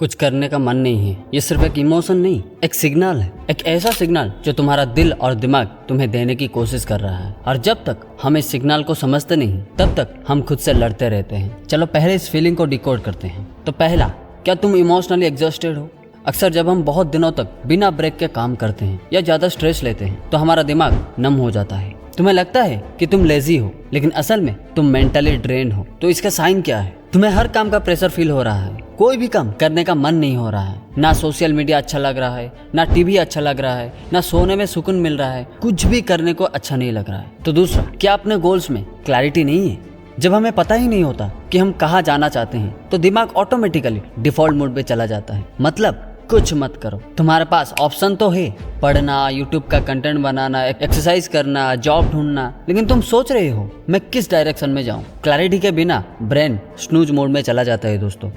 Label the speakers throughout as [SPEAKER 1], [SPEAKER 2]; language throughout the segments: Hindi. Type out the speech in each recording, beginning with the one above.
[SPEAKER 1] कुछ करने का मन नहीं है, ये सिर्फ एक इमोशन नहीं, एक सिग्नल है। एक ऐसा सिग्नल जो तुम्हारा दिल और दिमाग तुम्हें देने की कोशिश कर रहा है। और जब तक हम इस सिग्नल को समझते नहीं तब तक हम खुद से लड़ते रहते हैं। चलो पहले इस फीलिंग को डिकोड करते हैं। तो पहला, क्या तुम इमोशनली एग्जॉस्टेड हो? अक्सर जब हम बहुत दिनों तक बिना ब्रेक के काम करते हैं या ज्यादा स्ट्रेस लेते हैं तो हमारा दिमाग नम हो जाता है। तुम्हें लगता है कि तुम लेजी हो, लेकिन असल में तुम मेंटली ड्रेन हो। तो इसका साइन क्या है? तुम्हें हर काम का प्रेशर फील हो रहा है, कोई भी काम करने का मन नहीं हो रहा है, ना सोशल मीडिया अच्छा लग रहा है, ना टीवी अच्छा लग रहा है, ना सोने में सुकून मिल रहा है, कुछ भी करने को अच्छा नहीं लग रहा है। तो दूसरा, क्या अपने गोल्स में क्लैरिटी नहीं है? जब हमें पता ही नहीं होता कि हम कहाँ जाना चाहते हैं तो दिमाग ऑटोमेटिकली डिफॉल्ट मोड पे चला जाता है। मतलब कुछ मत करो, तुम्हारे पास ऑप्शन तो है, पढ़ना, यूट्यूब का कंटेंट बनाना, एक्सरसाइज करना, जॉब ढूंढना, लेकिन तुम सोच रहे हो मैं किस डायरेक्शन में जाऊं। क्लैरिटी के बिना ब्रेन स्नूज मोड में चला जाता है दोस्तों।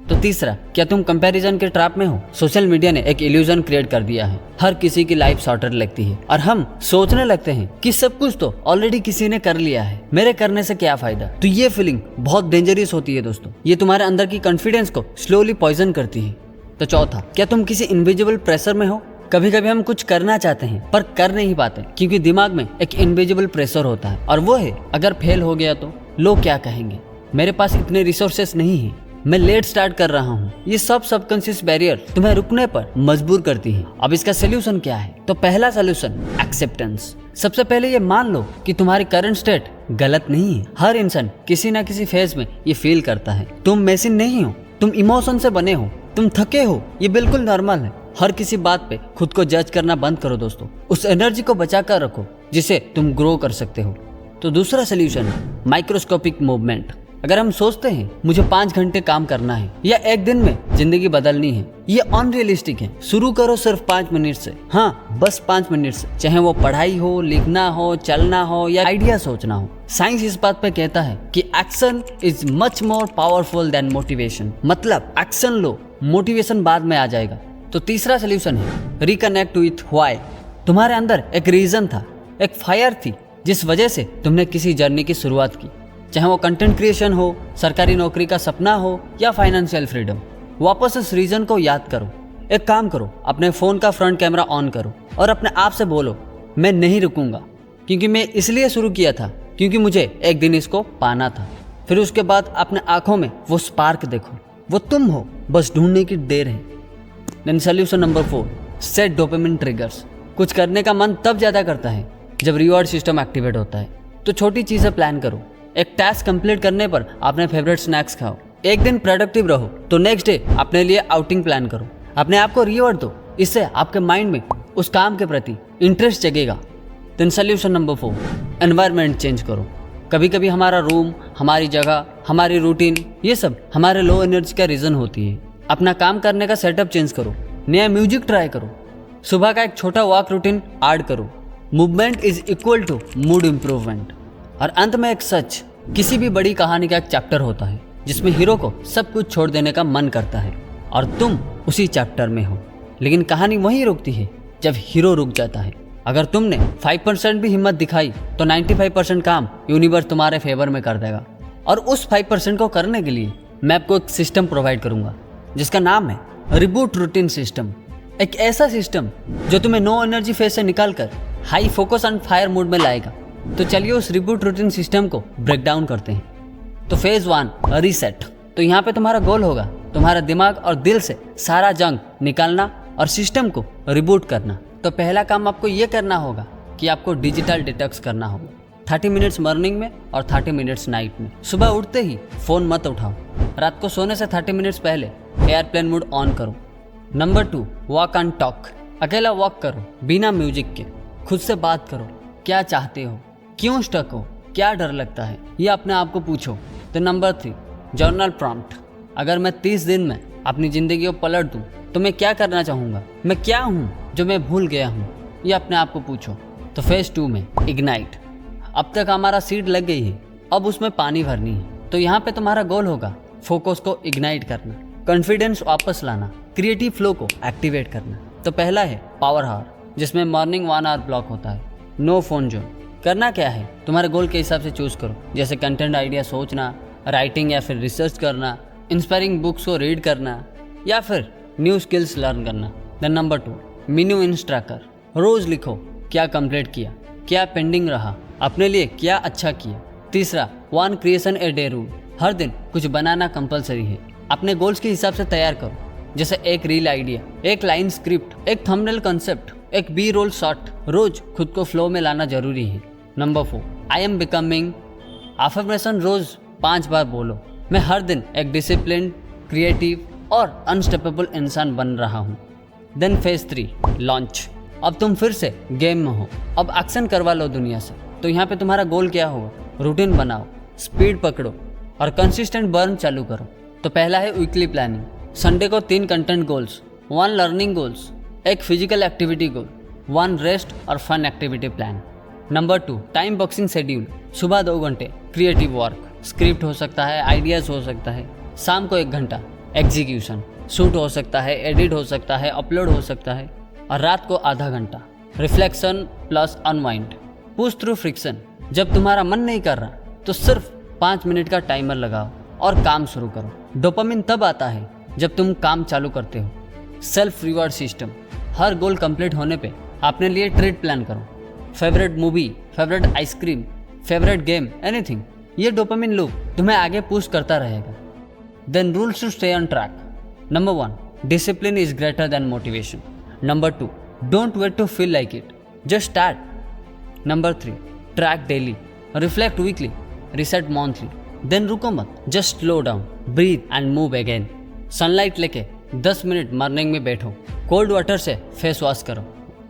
[SPEAKER 1] तो तीसरा, क्या तुम कंपैरिजन के ट्रैप में हो? सोशल मीडिया ने एक इल्यूजन क्रिएट कर दिया है। हर किसी की लाइफ सॉर्टेड लगती है और हम सोचने लगते हैं कि सब कुछ तो ऑलरेडी किसी ने कर लिया है, मेरे करने से क्या फायदा। तो ये फीलिंग बहुत डेंजरस होती है दोस्तों। ये तुम्हारे अंदर की कॉन्फिडेंस को स्लोली पॉइजन करती है। तो चौथा, क्या तुम किसी इनविजिबल प्रेशर में हो? कभी कभी हम कुछ करना चाहते हैं पर कर नहीं पाते क्योंकि दिमाग में एक इनविजिबल प्रेशर होता है और वो है, अगर फेल हो गया तो लोग क्या कहेंगे, मेरे पास इतने रिसोर्सेस नहीं है, मैं लेट स्टार्ट कर रहा हूँ। ये सब सबकॉन्शियस बैरियर तुम्हें रुकने पर मजबूर करती है। अब इसका सोल्यूशन क्या है? तो पहला सोल्यूशन, एक्सेप्टेंस। सबसे पहले ये मान लो कि तुम्हारी करंट स्टेट गलत नहीं है। हर इंसान किसी ना किसी फेज में ये फील करता है। तुम मशीन नहीं हो, तुम इमोशन से बने हो, तुम थके हो, ये बिल्कुल नॉर्मल है। हर किसी बात पे खुद को जज करना बंद करो दोस्तों। उस एनर्जी को बचा कर रखो जिसे तुम ग्रो कर सकते हो। तो दूसरा सोल्यूशन, माइक्रोस्कोपिक मूवमेंट। अगर हम सोचते हैं मुझे 5 घंटे काम करना है या एक दिन में जिंदगी बदलनी है, ये अनरियलिस्टिक है। शुरू करो सिर्फ 5 मिनट से। हाँ, बस 5 मिनट से, चाहे वो पढ़ाई हो, लिखना हो, चलना हो या आइडिया सोचना हो। साइंस इस बात पे कहता है कि action is much more powerful than motivation. मतलब एक्शन लो, मोटिवेशन बाद में आ जाएगा। तो तीसरा सोल्यूशन है रिकनेक्ट विथ व्हाई। तुम्हारे अंदर एक रीजन था, एक फायर थी जिस वजह से तुमने किसी जर्नी की शुरुआत की, चाहे वो कंटेंट क्रिएशन हो, सरकारी नौकरी का सपना हो या फाइनेंशियल फ्रीडम। वापस उस रीजन को याद करो। एक काम करो, अपने फोन का फ्रंट कैमरा ऑन करो और अपने आप से बोलो, मैं नहीं रुकूंगा, क्योंकि मैं इसलिए शुरू किया था क्योंकि मुझे एक दिन इसको पाना था। फिर उसके बाद अपने आंखों में वो स्पार्क देखो, वो तुम हो, बस ढूंढने की देर है। Then solution number 4, set dopamine triggers. कुछ करने का मन तब ज्यादा करता है जब रिवॉर्ड सिस्टम एक्टिवेट होता है। तो छोटी चीजें प्लान करो। एक टास्क कंप्लीट करने पर अपने फेवरेट स्नैक्स खाओ। एक दिन प्रोडक्टिव रहो तो नेक्स्ट डे अपने लिए आउटिंग प्लान करो। अपने आप को रिवॉर्ड दो, इससे आपके माइंड में उस काम के प्रति इंटरेस्ट जगेगा। Then solution number 4, environment change करो। कभी कभी हमारा रूम, हमारी जगह, हमारी रूटीन, ये सब हमारे लो एनर्जी का रीजन होती है। अपना काम करने का सेटअप चेंज करो, नया म्यूजिक ट्राई करो, सुबह का एक छोटा वॉक रूटीन ऐड करो। Movement is equal to mood improvement. और अंत में एक सच, किसी भी बड़ी कहानी का एक चैप्टर होता है जिसमें हीरो को सब कुछ छोड़ देने का मन करता है और तुम उसी चैप्टर में हो। लेकिन कहानी वहीं रुकती है जब हीरो रुक जाता है। अगर तुमने 5% भी हिम्मत दिखाई तो 95% काम यूनिवर्स तुम्हारे फेवर में कर देगा। और उस 5% को करने के लिए मैं आपको एक सिस्टम प्रोवाइड करूंगा जिसका नाम है रिबूट रूटीन सिस्टम। एक ऐसा सिस्टम जो तुम्हें नो एनर्जी फेज से निकालकर high focus and fire mode में लाएगा। तो चलिए उस रिबूट रूटीन सिस्टम को ब्रेक डाउन करते हैं। तो फेज 1, रीसेट। तो यहाँ पे तुम्हारा गोल होगा तुम्हारा दिमाग और दिल से सारा जंक निकालना और सिस्टम को रिबूट करना। तो पहला काम आपको ये करना होगा कि आपको डिजिटल डिटॉक्स करना होगा। 30 मिनट्स मॉर्निंग में और 30 मिनट्स नाइट में। सुबह उठते ही फ़ोन मत उठाओ। रात को सोने से 30 मिनट्स पहले एयरप्लेन मोड ऑन करो। Number 2, walk and talk. अकेला वॉक करो, बिना म्यूजिक के। खुद से बात करो, क्या चाहते हो, क्यों स्टक हो, क्या डर लगता है, ये अपने आप को पूछो। तो नंबर 3, जर्नल प्रॉम्प्ट। अगर मैं 30 दिन में अपनी ज़िंदगी को पलट दूँ तो मैं क्या करना चाहूँगा, मैं क्या हूँ जो मैं भूल गया हूँ, ये अपने आप को पूछो। तो फेज 2 में इग्नाइट। अब तक हमारा सीड लग गई है, अब उसमें पानी भरनी है। तो यहाँ पे तुम्हारा गोल होगा फोकस को इग्नाइट करना, कॉन्फिडेंस वापस लाना, क्रिएटिव फ्लो को एक्टिवेट करना। तो पहला है पावर हावर, जिसमें मॉर्निंग 1 आवर ब्लॉक होता है। No phone zone. करना क्या है, तुम्हारे गोल के हिसाब से चूज करो, जैसे कंटेंट आइडिया सोचना, राइटिंग या फिर रिसर्च करना, इंस्पायरिंग बुक्स को रीड करना, या फिर न्यू स्किल्स लर्न करना। देन नंबर 2, मीनू इंस ट्रैकर। रोज लिखो क्या कंप्लीट किया, क्या पेंडिंग रहा, अपने लिए क्या अच्छा किया। तीसरा, 1 क्रिएशन ए डे रूल। हर दिन कुछ बनाना कंपलसरी है। अपने गोल्स के हिसाब से तैयार करो, जैसे एक रील आइडिया, एक लाइन स्क्रिप्ट, एक थंबनेल कंसेप्ट, एक बी रोल शॉट। रोज खुद को फ्लो में लाना जरूरी है। Number 4, I am becoming. Affirmation रोज 5 बार बोलो, मैं हर दिन एक डिसिप्लिन, क्रिएटिव और अनस्टॉपेबल इंसान बन रहा हूँ। Then phase 3, launch. अब तुम फिर से गेम में हो, अब एक्शन करवा लो दुनिया से। तो यहाँ पे तुम्हारा गोल क्या होगा? रूटीन बनाओ, स्पीड पकड़ो और कंसिस्टेंट बर्न चालू करो। तो पहला है वीकली प्लानिंग। संडे को 3 कंटेंट गोल्स, 1 लर्निंग गोल्स, एक फिजिकल एक्टिविटी गोल, 1 रेस्ट और fun activity plan. Number 2, time boxing schedule. सुबह 2 घंटे क्रिएटिव वर्क, स्क्रिप्ट हो सकता है, आइडियाज हो सकता है। शाम को 1 घंटा एग्जीक्यूशन, शूट हो सकता है, एडिट हो सकता है, अपलोड हो सकता है। और रात को आधा घंटा reflection plus unwind, push through friction. जब तुम्हारा मन नहीं कर रहा तो सिर्फ 5 मिनट का टाइमर लगाओ और काम शुरू करो। डोपामिन तब आता है जब तुम काम चालू करते हो। Self reward system. हर गोल कंप्लीट होने पे अपने लिए ट्रीट प्लान करो। Favourite movie, favourite ice cream, favourite game, anything. ये डोपामिन लूप तुम्हें आगे पुश करता रहेगा। Then rules to stay on track. Number 1, discipline is greater than motivation. Number 2, don't wait to feel like it, just start. Number 3, track daily, reflect weekly, reset monthly. Then रुको मत, just slow down, breathe and move again. Sunlight लेके 10 मिनट मॉर्निंग में बैठो, कोल्ड वाटर से फेस वॉश करो।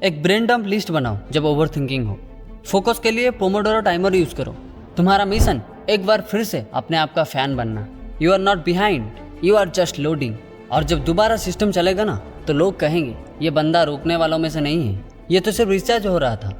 [SPEAKER 1] एक ब्रेन डंप लिस्ट बनाओ जब ओवर थिंकिंग हो। फोकस के लिए पोमोडोरो टाइमर यूज करो। तुम्हारा मिशन एक बार फिर से अपने आप का फैन बनना। You are not behind, you are just loading. और जब दोबारा सिस्टम चलेगा ना तो लोग कहेंगे ये बंदा रोकने वालों में से नहीं है, ये तो सिर्फ रिचार्ज हो रहा था।